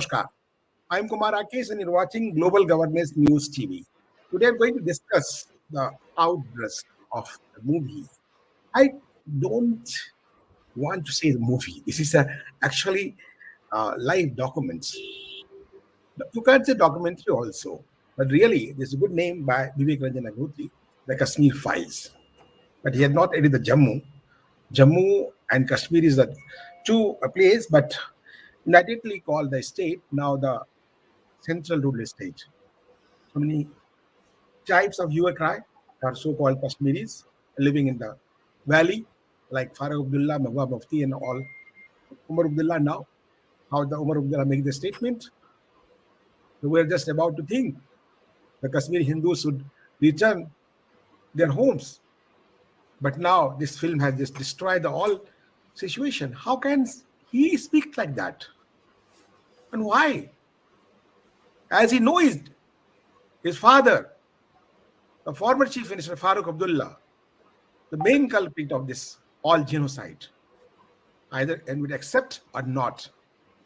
Namaskar. I'm Kumar Rakesh and you're watching Global Governance News TV. Today I'm going to discuss the outburst of the movie. I don't want to say the movie. This is actually live documents. You can't say documentary also, but really, there's a good name by Vivek Ranjan Agnihotri, the Kashmir Files. But he had not edited the Jammu. Jammu and Kashmir is the two place, but united,ly called the state, now the central ruled state. So many tribes of Uakai are so-called Kashmiris living in the valley, like Farooq Abdullah, Mahbub Mufti, and all. Umar Abdullah now, how the Umar Abdullah make the statement. We were just about to think the Kashmiri Hindus should return their homes. But now this film has just destroyed the whole situation. How can he speak like that? And why? As he knows his father, the former chief minister Farooq Abdullah, the main culprit of this all genocide, either and would accept or not.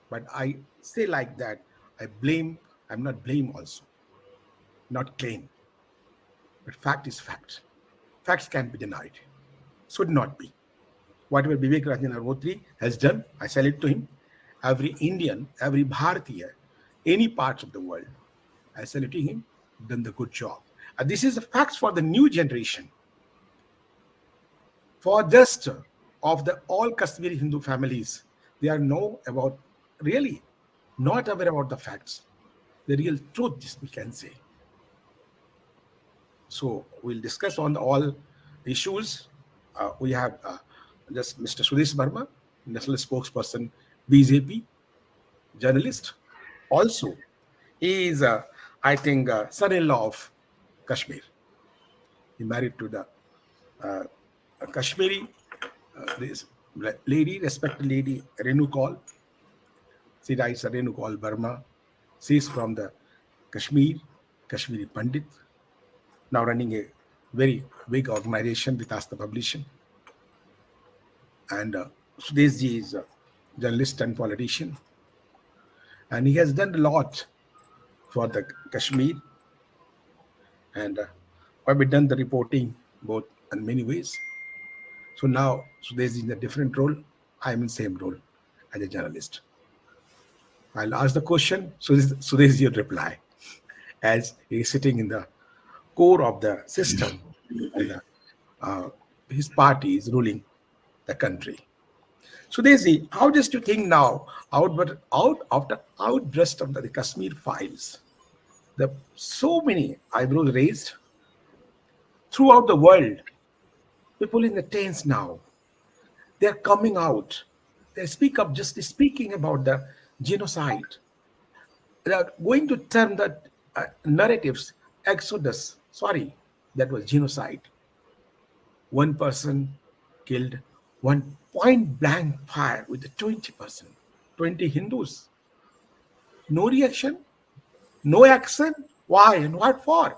But I say like that, I'm not blame also, not claim. But fact is fact. Facts can't be denied. Should not be. Whatever Vivek Ranjan Agnihotri has done, I salute to him. Every Indian, every Bharatiya, any parts of the world, I salute him, done the good job. And this is the facts for the new generation. For just of the all Kashmiri Hindu families, they are really not aware about the facts. The real truth, this we can say. So we'll discuss on all issues. We have just Mr.Sudesh Verma, national spokesperson, BJP, journalist. Also, he is, I think, son-in-law of Kashmir. He married to the Kashmiri this lady, respected lady, Renu Kaul. She writes Renu Kaul Verma. She is from the Kashmiri Pandit, now running a very big organization with Asta Publishing. And Sudesh ji is a journalist and politician. And he has done a lot for the Kashmir. And I've done the reporting both in many ways. So now Sudesh is in a different role. I'm in the same role as a journalist. I'll ask the question, so Sudesh will reply, as he is sitting in the core of the system, and his party is ruling the country. Sudesh, how does you think now, after outburst of the Kashmir files, so many eyebrows raised throughout the world, people in the tents now, they're coming out. They speak up, just speaking about the genocide. They are going to term the narratives exodus. Sorry, that was genocide. One person killed, one point blank fire with the 20%, 20 Hindus. No reaction, no action. Why and what for?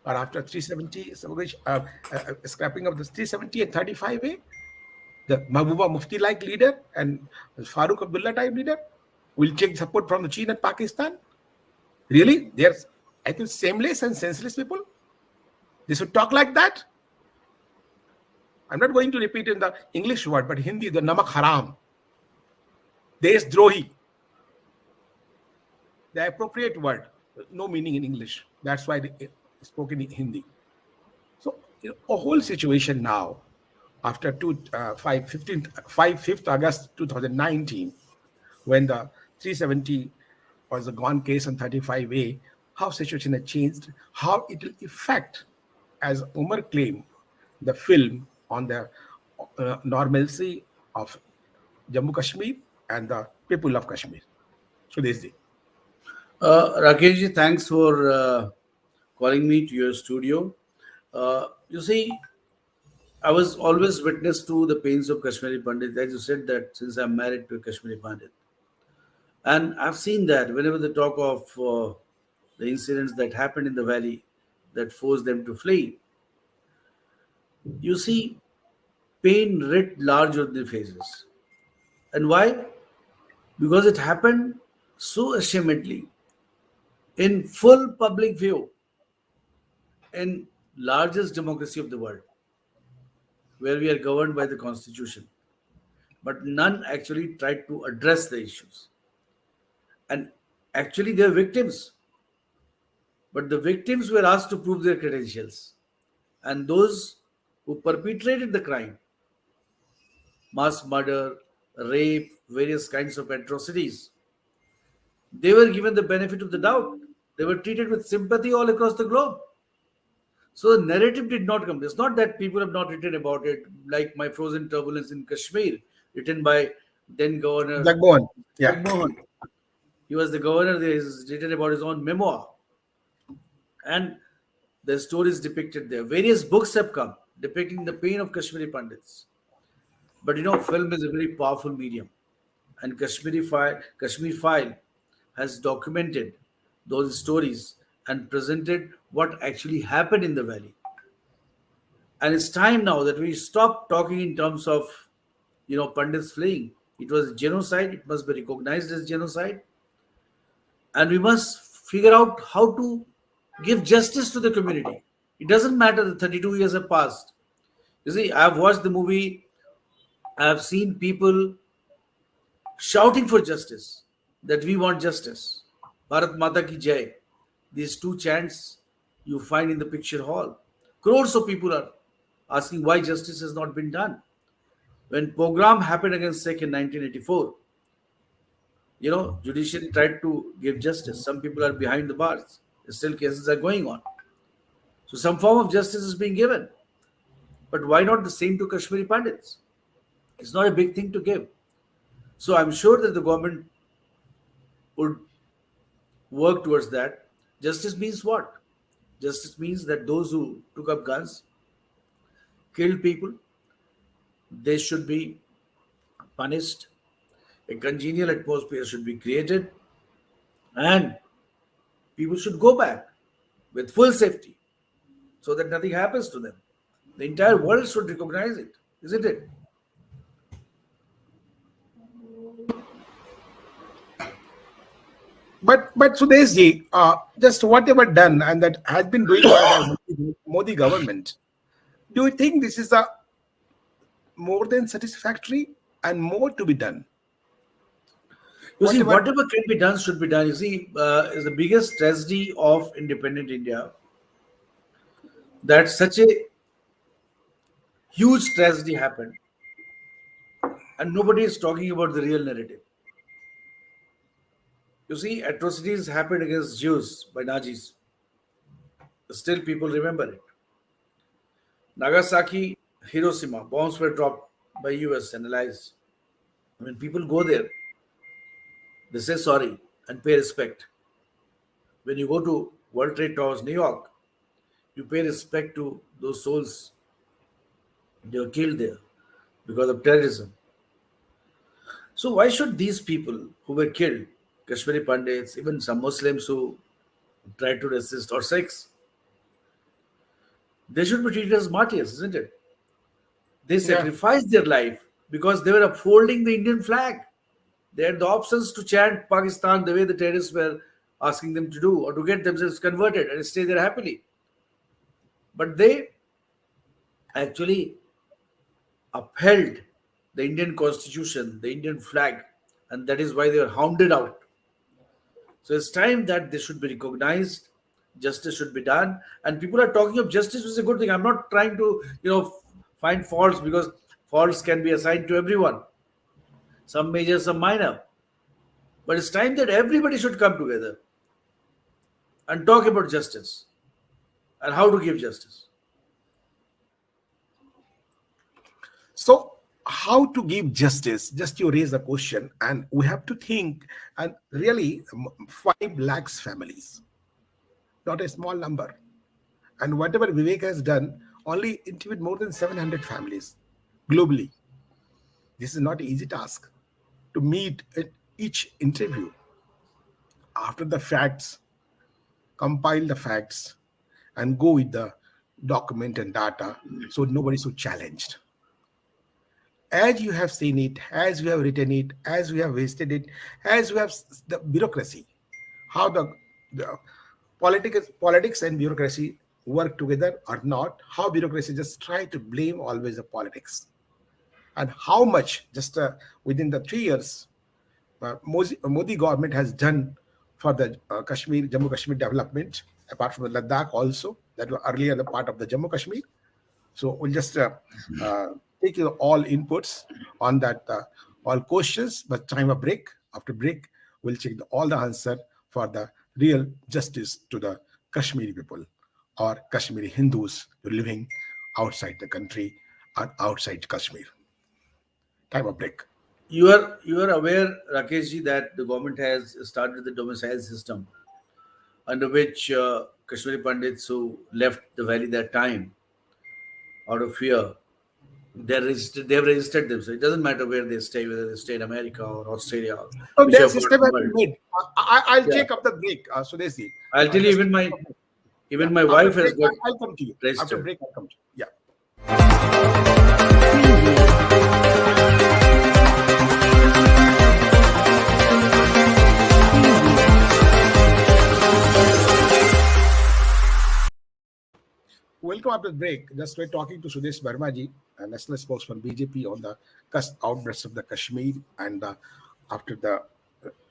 Or after 370, scrapping of the 370 and 35A, the Mahbuba Mufti-like leader and Farooq Abdullah type leader will take support from the China and Pakistan. Really? They're, I think, shameless and senseless people. They should talk like that. I'm not going to repeat in the English word, but Hindi, the namak haram. Desdrohi. The appropriate word, no meaning in English. That's why they spoken in Hindi. So, a whole situation now, after 5th August 2019, when the 370 was a gone case on 35A, how situation has changed, how it will affect, as Umar claimed, the film on the normalcy of Jammu Kashmir and the people of Kashmir. So this is Rakesh, thanks for calling me to your studio. You see, I was always witness to the pains of Kashmiri Pandit. As you said that since I'm married to a Kashmiri Pandit. And I've seen that whenever they talk of the incidents that happened in the valley that forced them to flee, you see pain writ large on their faces. And why? because it happened so ashamedly in full public view in largest democracy of the world, where we are governed by the constitution, but none actually tried to address the issues. And actually, they are victims, but the victims were asked to prove their credentials. And those who perpetrated the crime, mass murder, rape, various kinds of atrocities, they were given the benefit of the doubt. They were treated with sympathy all across the globe. So the narrative did not come. It's not that people have not written about it, like My Frozen Turbulence in Kashmir, written by then Governor Jagmohan. Yeah. Jagmohan. He was the governor there. He's written about his own memoir. And the stories depicted there. Various books have come depicting the pain of Kashmiri Pandits. But film is a very powerful medium. And Kashmir File has documented those stories and presented what actually happened in the valley. And it's time now that we stop talking in terms of, Pandits fleeing. It was genocide. It must be recognized as genocide. And we must figure out how to give justice to the community. It doesn't matter that 32 years have passed. You see, I've watched the movie, I've seen people shouting for justice, that we want justice. Bharat Mata ki Jai. These two chants you find in the picture hall. Crores of people are asking why justice has not been done. When pogrom happened against Sikh in 1984, judiciary tried to give justice. Some people are behind the bars. Still cases are going on. So some form of justice is being given. But why not the same to Kashmiri Pandits? It's not a big thing to give. So I'm sure that the government would work towards that. Justice means what? Justice means that those who took up guns, killed people, they should be punished. A congenial atmosphere should be created, and people should go back with full safety so that nothing happens to them. The entire world should recognize it, isn't it? But Sudesh ji, just whatever done and that has been doing by the Modi government, do you think this is a more than satisfactory and more to be done? You see, Whatever, whatever can be done should be done. You see, is the biggest tragedy of independent India that such a huge tragedy happened, and nobody is talking about the real narrative. You see, atrocities happened against Jews by Nazis. Still, people remember it. Nagasaki, Hiroshima, bombs were dropped by US and allies. When people go there, they say sorry and pay respect. When you go to World Trade Towers, New York, you pay respect to those souls they were killed there because of terrorism. So why should these people who were killed, Kashmiri Pandits, even some Muslims who tried to resist, or Sikhs, they should be treated as martyrs, isn't it? They yeah. sacrificed their life because they were upholding the Indian flag. They had the options to chant Pakistan the way the terrorists were asking them to do, or to get themselves converted and stay there happily. But they actually upheld the Indian constitution, the Indian flag, and that is why they were hounded out. So it's time that they should be recognized, justice should be done, and people are talking of justice, which is a good thing. I'm not trying to, find faults, because faults can be assigned to everyone, some major, some minor. But it's time that everybody should come together and talk about justice and how to give justice. So, how to give justice? Just you raise a question, and we have to think. And really, 5 lakhs families, not a small number. And whatever Vivek has done, only interviewed more than 700 families globally. This is not an easy task to meet at each interview. After the facts, compile the facts, and go with the document and data, so nobody is so challenged. as you have seen it, as we have written it, as we have wasted it, as we have the bureaucracy, how the politics and bureaucracy work together or not, how bureaucracy just try to blame always the politics, and how much just within the 3 years Modi government has done for the Kashmir, Jammu Kashmir development, apart from the Ladakh also, that were earlier the part of the Jammu Kashmir. So we'll just uh, take all inputs on that, all questions, but time a break. After break, we'll check all the answer for the real justice to the Kashmiri people or Kashmiri Hindus living outside the country or outside Kashmir. Time a break. You are aware, Rakeshji, that the government has started the domicile system under which Kashmiri Pandits who left the valley that time out of fear, they have registered them. So it doesn't matter where they stay, whether they stay in America or Australia or So their whichever part system of the has been world. made. I'll Yeah. check up the break, Sudesi. I'll tell you, Just yeah. even my After wife has break, got I'll come to you. After registered. break, I'll come to you. Yeah. Welcome after the break. Just we're talking to Sudesh Verma ji, a national spokesman BJP on the outbursts of the Kashmir and after the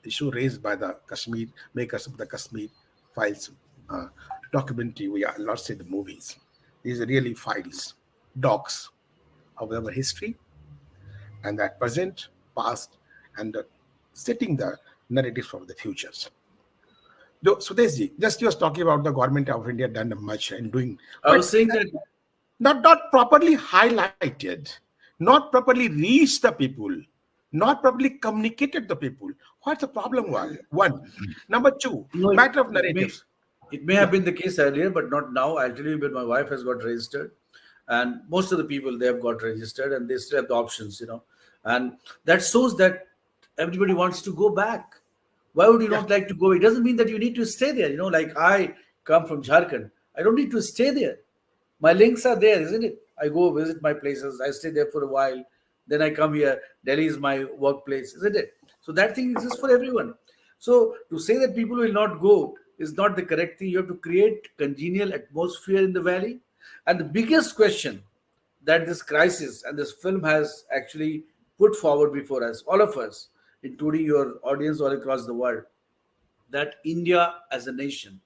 issue raised by the Kashmir makers of the Kashmir files uh, documentary. We are not say the movies. These are really files, docs of our history and that present, past, and setting the narratives for the futures. Though, Sudeshji, just you was talking about the government of India done much and doing, I but was saying that not properly highlighted, not properly reached the people, not properly communicated the people. What's the problem? One. Number two, no, matter of it may narratives. it may Yeah, have been the case earlier, but not now. I'll tell you, but my wife has got registered, and most of the people they have got registered, and they still have the options, and that shows that everybody wants to go back. Why would you yeah, not like to go? It doesn't mean that you need to stay there. Like I come from Jharkhand, I don't need to stay there. My links are there, isn't it? I go visit my places, I stay there for a while, then I come here. Delhi is my workplace, isn't it? So that thing exists for everyone. So to say that people will not go is not the correct thing. You have to create congenial atmosphere in the valley. And the biggest question that this crisis and this film has actually put forward before us, all of us, including your audience all across the world, that India as a nation,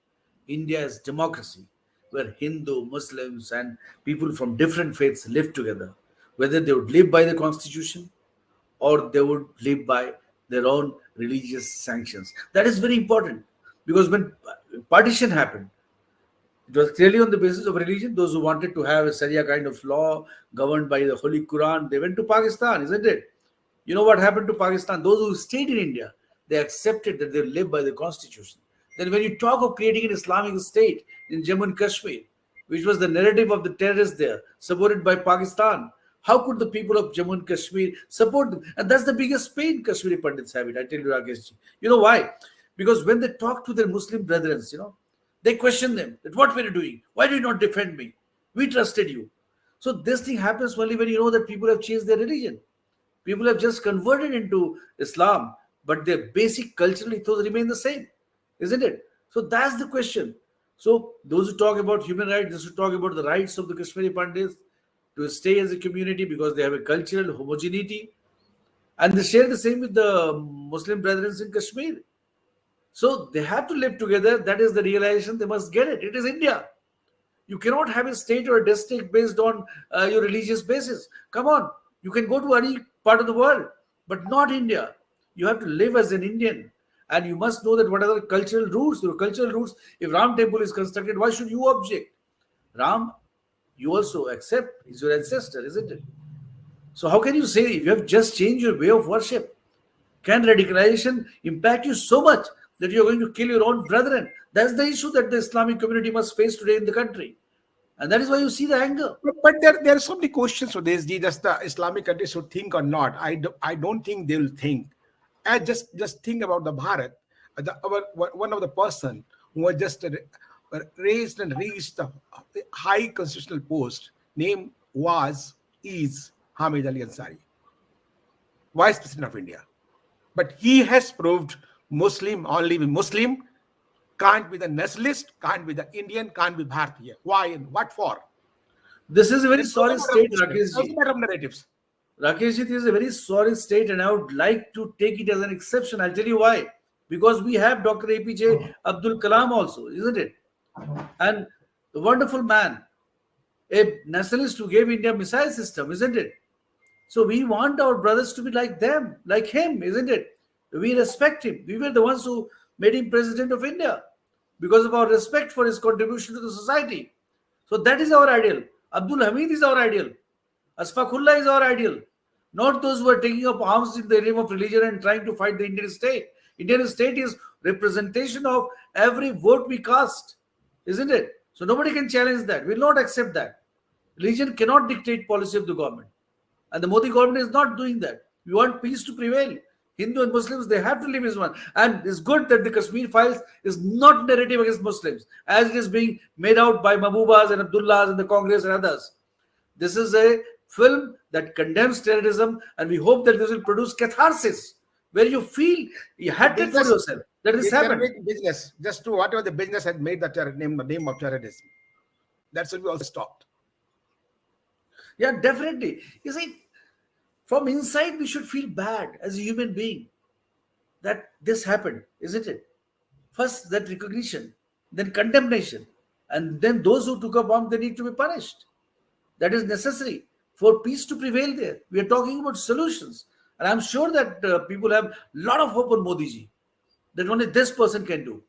India as democracy, where Hindu, Muslims, and people from different faiths live together, whether they would live by the constitution or they would live by their own religious sanctions. That is very important because when partition happened, it was clearly on the basis of religion. Those who wanted to have a Sharia kind of law governed by the Holy Quran, they went to Pakistan, isn't it? You know what happened to Pakistan? Those who stayed in India, they accepted that they live by the constitution. Then, when you talk of creating an Islamic state in Jammu and Kashmir, which was the narrative of the terrorists there, supported by Pakistan, how could the people of Jammu and Kashmir support them? And that's the biggest pain Kashmiri Pandits have it. I tell you, Rakesh ji. You know why? Because when they talk to their Muslim brethren, they question them that what were you doing? Why did you not defend me? We trusted you. So this thing happens only when you know that people have changed their religion. People have just converted into Islam, but their basic cultural ethos remain the same, isn't it? So that's the question. So those who talk about human rights, those who talk about the rights of the Kashmiri Pandits to stay as a community because they have a cultural homogeneity, and they share the same with the Muslim brethren in Kashmir. So they have to live together. That is the realization they must get it. It is India. You cannot have a state or a district based on your religious basis. Come on, you can go to any part of the world, but not India. You have to live as an Indian, and you must know that what are the cultural roots. Your cultural roots. If Ram temple is constructed, why should you object? Ram, you also accept, is your ancestor, isn't it? So how can you say you have just changed your way of worship? Can radicalization impact you so much that you're going to kill your own brethren? That's the issue that the Islamic community must face today in the country. And that is why you see the anger. but there are so many questions for this. Just the Islamic countries should think or not. I don't think they will think. And just think about the Bharat. One of the person who was just raised and reached the high constitutional post. Name was is Hamid Ali Ansari. Vice President of India. But he has proved Muslim only be Muslim, can't be the nationalist, can't be the Indian, can't be Bharatiya. Why and what for? This is a very It's also sorry a matter of state, question. It's Rakesh also ji. a matter of narratives. Rakesh ji, this is a very sorry state, and I would like to take it as an exception. I'll tell you why. Because we have Dr. APJ Abdul Kalam also, isn't it? And the wonderful man, a nationalist who gave India missile system, isn't it? So we want our brothers to be like them, like him, isn't it? We respect him. We were the ones who made him president of India because of our respect for his contribution to the society. So that is our ideal. Abdul Hamid is our ideal. Asfaqullah is our ideal. Not those who are taking up arms in the name of religion and trying to fight the Indian state. Indian state is representation of every vote we cast, isn't it? So nobody can challenge that. We will not accept that. Religion cannot dictate policy of the government. And the Modi government is not doing that. We want peace to prevail. Hindu and Muslims, they have to live as one. And it's good that the Kashmir files is not narrative against Muslims, as it is being made out by Mahboobas and Abdullahs and the Congress and others. This is a film that condemns terrorism, and we hope that this will produce catharsis, where you feel you hatred for Business, yourself that this if they're happened. making business, just to whatever the business had made the name of terrorism, that should be also stopped. Yeah, definitely. You see, from inside, we should feel bad as a human being that this happened, isn't it? First, that recognition, then condemnation, and then those who took up arms, they need to be punished. That is necessary for peace to prevail there. We are talking about solutions. And I'm sure that people have a lot of hope on Modi ji, that only this person can do.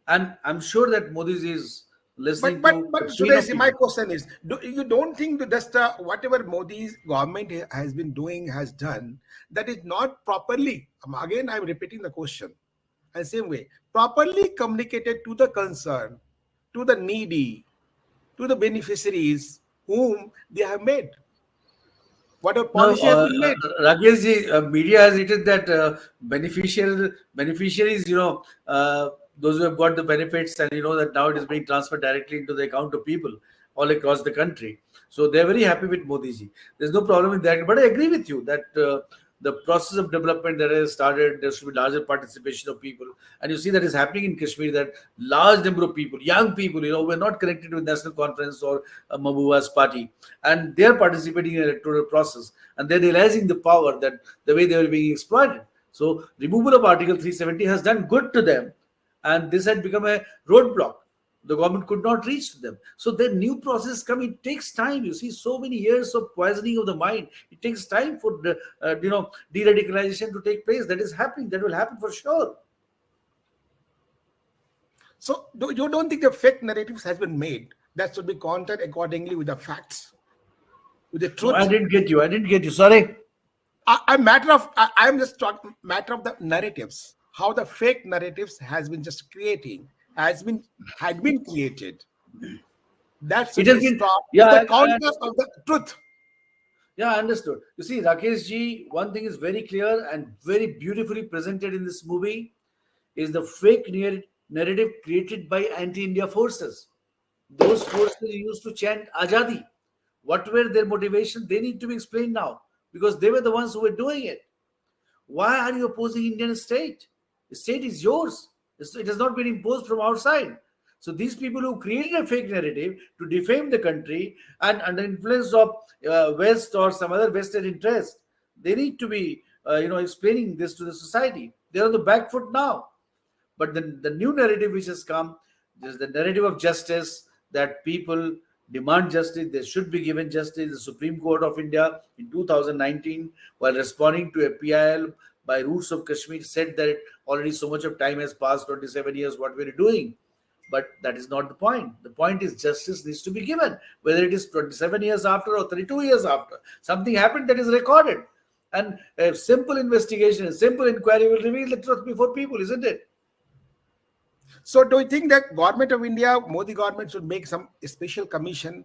And I'm sure that Modi ji is But listening but to but the pain of Sudesh, my people. question is: you don't think that just whatever Modi's government has been doing has done, that is not properly? Again, I'm repeating the question. And same way, properly communicated to the concerned, to the needy, to the beneficiaries whom they have made. Whatever No, policy has been made. Rakesh ji, media has written that beneficiaries, those who have got the benefits, and that now it is being transferred directly into the account of people all across the country. So they're very happy with Modi ji. There's no problem with that. But I agree with you that the process of development that has started, there should be larger participation of people. And you see that is happening in Kashmir, that large number of people, young people, were not connected with National Conference or Mahbooba's party, and they're participating in the electoral process, and they're realizing the power that the way they were being exploited. So removal of Article 370 has done good to them, and this had become a roadblock. The government could not reach to them. So the new process come. It takes time. You see, so many years of poisoning of the mind. It takes time for the de-radicalization to take place. That is happening. That will happen for sure. So you don't think the fake narratives has been made that should be countered accordingly with the facts, with the No, I truth? didn't get you. I didn't get you. Sorry. I'm just talking matter of the narratives, how the fake narratives has been just creating, had been created. That It should has be been. stopped Yeah, with the I counter understood. of the truth. Yeah, I understood. You see, Rakesh ji, one thing is very clear and very beautifully presented in this movie is the fake narrative created by anti-India forces. Those forces used to chant Azadi. What were their motivation? They need to be explained now because they were the ones who were doing it. Why are you opposing Indian state? The state is yours. It has not been imposed from outside. So these people who created a fake narrative to defame the country and under influence of West or some other vested interest, they need to be explaining this to the society. They're on the back foot now. But the new narrative which has come is the narrative of justice, that people demand justice, they should be given justice. The Supreme Court of India in 2019, while responding to a PIL by Roots of Kashmir, said that already so much of time has passed, 27 years, what we're doing. But that is not the point. The point is justice needs to be given, whether it is 27 years after or 32 years after. Something happened that is recorded. And a simple investigation, a simple inquiry will reveal the truth before people, isn't it? So do you think that government of India, Modi government should make some special commission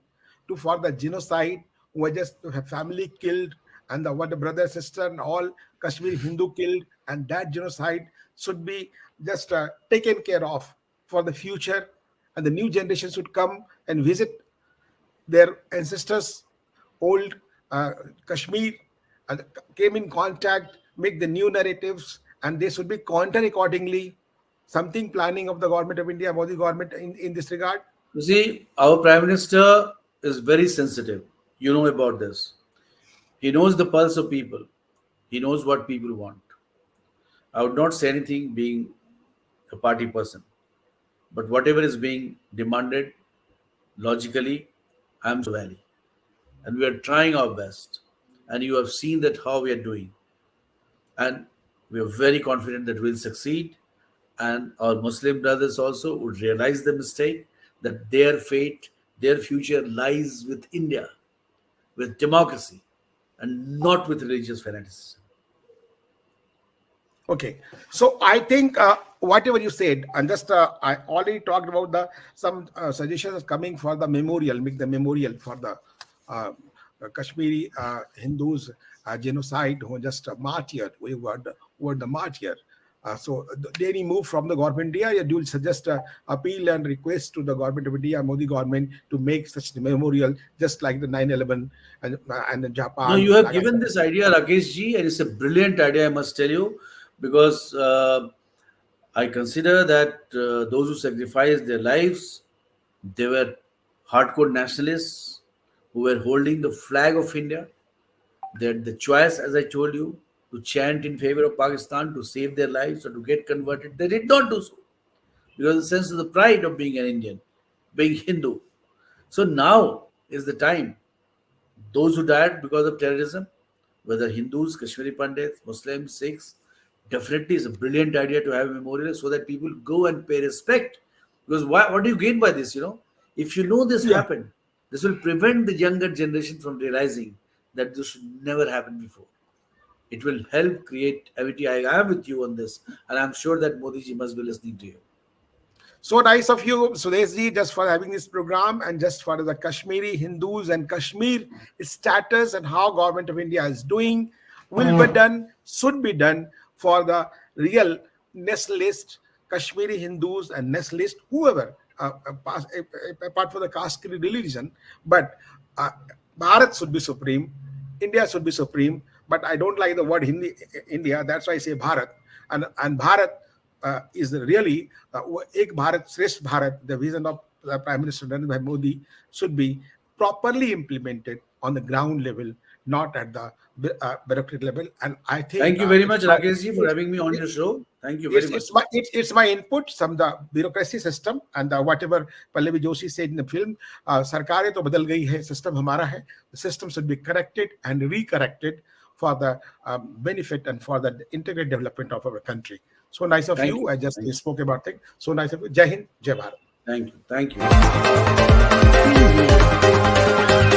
to for the genocide who were just to have family killed and the brother, sister and all Kashmiri Hindu killed, and that genocide should be just taken care of for the future, and the new generation should come and visit their ancestors, old Kashmir, and came in contact, make the new narratives, and they should be counter accordingly. Something planning of the government of India, Modi government in this regard? You see, our Prime Minister is very sensitive. You know about this. He knows the pulse of people. He knows what people want. I would not say anything being a party person, but whatever is being demanded logically, I am valley. And we are trying our best. And you have seen that how we are doing. And we are very confident that we'll succeed. And our Muslim brothers also would realize the mistake that their fate, their future lies with India, with democracy, and not with religious fanaticism. Okay, so I think whatever you said, and just I already talked about the some suggestions coming for the memorial, make the memorial for the uh, Kashmiri Hindus genocide who just martyred, were the martyr. So any move from the government India, you will suggest appeal and request to the government of India, Modi government, to make such the memorial, just like the 9/11 and No, Japan, you have like I given said. this idea, Rakesh ji, and it's a brilliant idea, I must tell you, because I consider that those who sacrificed their lives, they were hardcore nationalists who were holding the flag of India. They had the choice, as I told you, to chant in favor of Pakistan, to save their lives, or to get converted. They did not do so because of the sense of the pride of being an Indian, being Hindu. So now is the time. Those who died because of terrorism, whether Hindus, Kashmiri Pandits, Muslims, Sikhs, definitely is a brilliant idea to have a memorial so that people go and pay respect. Because what do you gain by this? If you know this Yeah. happened, this will prevent the younger generation from realizing that this should never happen before. It will help create amity. I am with you on this, and I'm sure that Modi ji must be listening to you. So nice of you, Sudeshji, just for having this program and just for the Kashmiri Hindus and Kashmir status and how government of India is doing, will be done, should be done for the real nationalist Kashmiri Hindus and nationalist whoever, apart from the Kashmiri religion, but uh, Bharat should be supreme, India should be supreme. But I don't like the word Hindi, India. That's why I say Bharat, and Bharat is really Ek Bharat, Shresth Bharat, the vision of the Prime Minister Narendra Bhai Modi should be properly implemented on the ground level, not at the bureaucratic level. And I think Thank you very much, it's my Rakesh ji, for having me on your show. Thank you very it's much. it's my input some the bureaucracy system and the whatever Pallavi Joshi said in the film. सरकारें तो बदल गई है, system हमारा है. The system should be corrected and recorrected for the benefit and for the integrated development of our country. So nice of Thank you. you. I just Thank you. spoke about things. So nice of you. Jai Hind, Jai Bharat. Thank you. Thank you.